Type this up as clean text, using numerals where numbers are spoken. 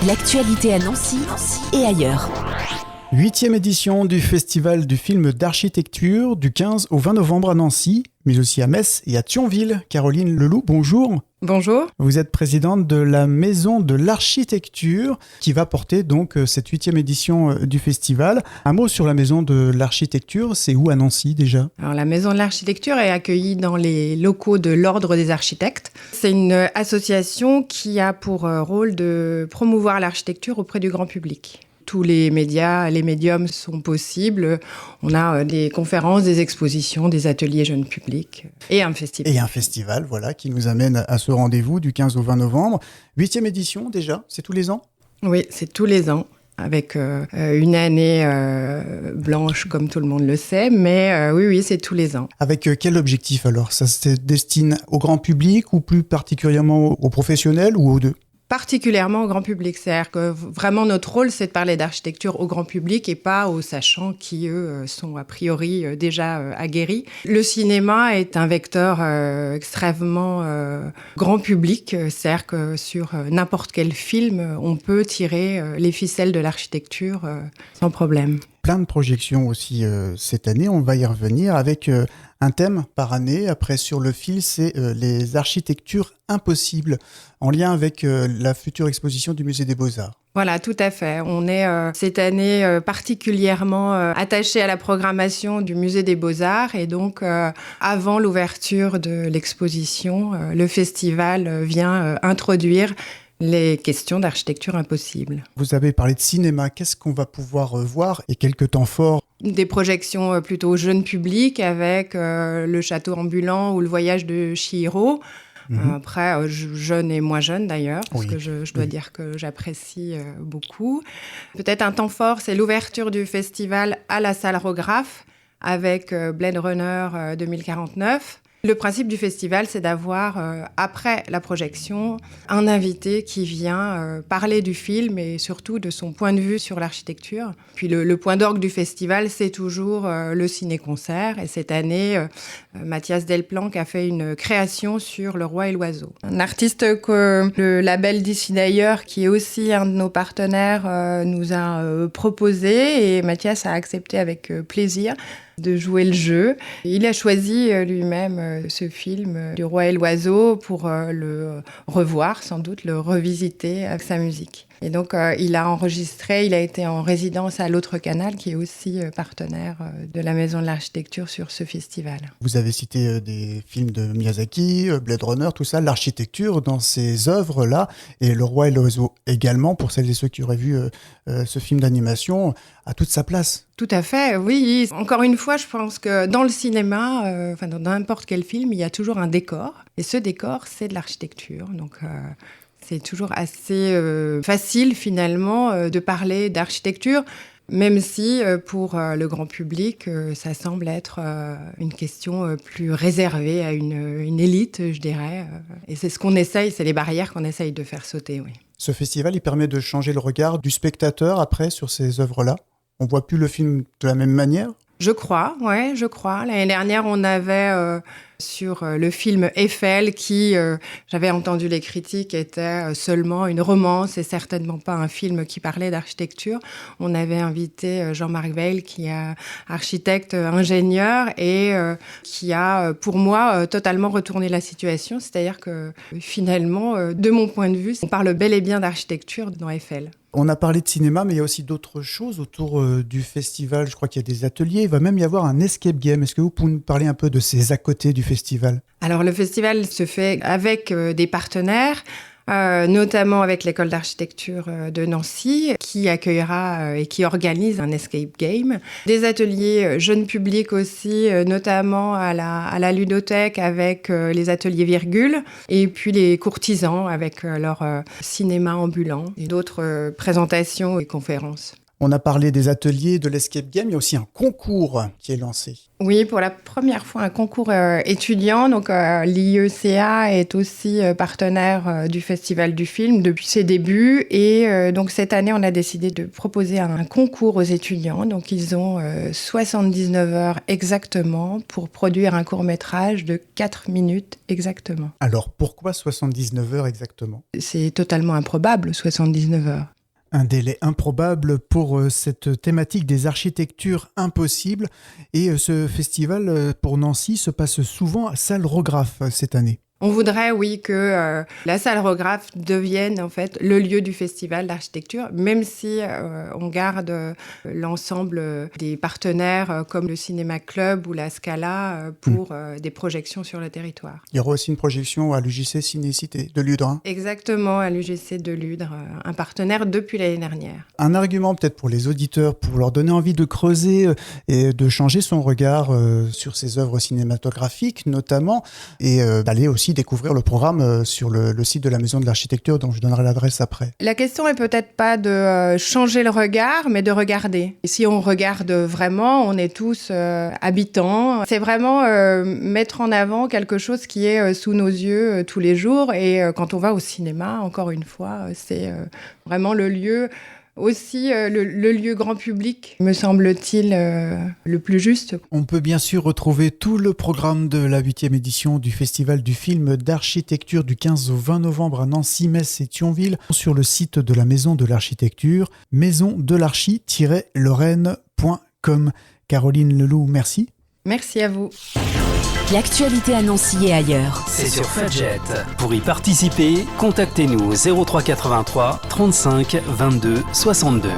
L'actualité à Nancy et ailleurs. 8e édition du Festival du film d'architecture du 15 au 20 novembre à Nancy, mais aussi à Metz et à Thionville. Caroline Leloup, bonjour. Bonjour. Vous êtes présidente de la Maison de l'Architecture qui va porter donc cette 8e édition du festival. Un mot sur la Maison de l'Architecture, c'est où à Nancy déjà ? Alors, la Maison de l'Architecture est accueillie dans les locaux de l'Ordre des Architectes. C'est une association qui a pour rôle de promouvoir l'architecture auprès du grand public. Tous les médias, les médiums sont possibles. On a des conférences, des expositions, des ateliers jeunes publics et un festival. Et un festival, voilà, qui nous amène à ce rendez-vous du 15 au 20 novembre. 8e édition déjà, c'est tous les ans ? Oui, c'est tous les ans, avec une année blanche comme tout le monde le sait, mais oui, c'est tous les ans. Avec quel objectif alors ? Ça se destine au grand public ou plus particulièrement aux professionnels ou aux deux ? Particulièrement au grand public. C'est-à-dire que vraiment notre rôle, c'est de parler d'architecture au grand public et pas aux sachants qui, eux, sont a priori déjà aguerris. Le cinéma est un vecteur extrêmement grand public. C'est-à-dire que sur n'importe quel film, on peut tirer les ficelles de l'architecture sans problème. Plein de projections aussi cette année, on va y revenir avec un thème par année. Après, sur le fil, c'est les architectures impossibles, en lien avec la future exposition du Musée des Beaux-Arts. Voilà, tout à fait. On est cette année particulièrement attaché à la programmation du Musée des Beaux-Arts et donc avant l'ouverture de l'exposition, le festival vient introduire les questions d'architecture impossible. Vous avez parlé de cinéma, qu'est-ce qu'on va pouvoir voir et quelques temps forts ? Des projections plutôt jeune public avec le château ambulant ou le voyage de Chihiro. Après, jeune et moins jeune d'ailleurs, parce que je dois dire que j'apprécie beaucoup. Peut-être un temps fort, c'est l'ouverture du festival à la salle Rograph avec Blade Runner 2049. Le principe du festival, c'est d'avoir, après la projection, un invité qui vient parler du film et surtout de son point de vue sur l'architecture. Puis le point d'orgue du festival, c'est toujours le ciné-concert. Et cette année, Mathias Delplanque a fait une création sur Le Roi et l'Oiseau. Un artiste que le label d'ici d'ailleurs, qui est aussi un de nos partenaires, nous a proposé et Mathias a accepté avec plaisir de jouer le jeu. Il a choisi lui-même ce film du Roi et l'Oiseau pour le revoir, sans doute le revisiter avec sa musique. Et donc il a enregistré, il a été en résidence à l'Autre Canal, qui est aussi partenaire de la Maison de l'Architecture sur ce festival. Vous avez cité des films de Miyazaki, Blade Runner, tout ça, l'architecture dans ces œuvres-là, et Le Roi et l'Oiseau également, pour celles et ceux qui auraient vu ce film d'animation, a toute sa place. Tout à fait, oui. Encore une fois, je pense que dans le cinéma, dans n'importe quel film, il y a toujours un décor. Et ce décor, c'est de l'architecture. Donc, c'est toujours assez facile, finalement, de parler d'architecture, même si, pour le grand public, ça semble être une question plus réservée à une élite, je dirais. Et c'est ce qu'on essaye, c'est les barrières qu'on essaye de faire sauter, oui. Ce festival, il permet de changer le regard du spectateur, après, sur ces œuvres-là ? On ne voit plus le film de la même manière ? Je crois. L'année dernière, on avait sur le film Eiffel, qui, j'avais entendu les critiques, était seulement une romance et certainement pas un film qui parlait d'architecture. On avait invité Jean-Marc Weil, qui est architecte, ingénieur et qui a, pour moi, totalement retourné la situation. C'est-à-dire que finalement, de mon point de vue, on parle bel et bien d'architecture dans Eiffel. On a parlé de cinéma, mais il y a aussi d'autres choses autour du festival. Je crois qu'il y a des ateliers. Il va même y avoir un escape game. Est-ce que vous pouvez nous parler un peu de ces à côté du festival ? Alors, le festival se fait avec des partenaires, notamment avec l'école d'architecture de Nancy, qui accueillera et qui organise un escape game. Des ateliers jeunes publics aussi, notamment à la ludothèque avec les ateliers Virgule, et puis les courtisans avec leur cinéma ambulant et d'autres présentations et conférences. On a parlé des ateliers, de l'escape game, il y a aussi un concours qui est lancé. Oui, pour la première fois, un concours étudiant. Donc, l'IECA est aussi partenaire du Festival du film depuis ses débuts. Et donc, cette année, on a décidé de proposer un concours aux étudiants. Donc, ils ont 79 heures exactement pour produire un court-métrage de 4 minutes exactement. Alors, pourquoi 79 heures exactement ? C'est totalement improbable, 79 heures. Un délai improbable pour cette thématique des architectures impossibles. Et ce festival pour Nancy se passe souvent à Salle Rographe cette année. On voudrait, oui, que la salle Rographe devienne en fait le lieu du festival d'architecture, même si on garde l'ensemble des partenaires comme le Cinéma Club ou la Scala pour des projections sur le territoire. Il y aura aussi une projection à l'UJC Ciné-Cité de Ludre. Exactement, à l'UJC de Ludre, un partenaire depuis l'année dernière. Un argument peut-être pour les auditeurs, pour leur donner envie de creuser et de changer son regard sur ces œuvres cinématographiques notamment, et d'aller aussi découvrir le programme sur le site de la Maison de l'Architecture dont je donnerai l'adresse après. La question est peut-être pas de changer le regard, mais de regarder. Et si on regarde vraiment, on est tous habitants. C'est vraiment mettre en avant quelque chose qui est sous nos yeux tous les jours. Et quand on va au cinéma, encore une fois, c'est vraiment le lieu... Aussi, le lieu grand public, me semble-t-il, le plus juste. On peut bien sûr retrouver tout le programme de la 8e édition du Festival du film d'architecture du 15 au 20 novembre à Nancy, Metz et Thionville sur le site de la Maison de l'Architecture, maisondelarchi-lorraine.com. Caroline Leloup, merci. Merci à vous. L'actualité à Nancy et ailleurs. C'est sur Fadjet. Pour y participer, contactez-nous au 03 83 35 22 62.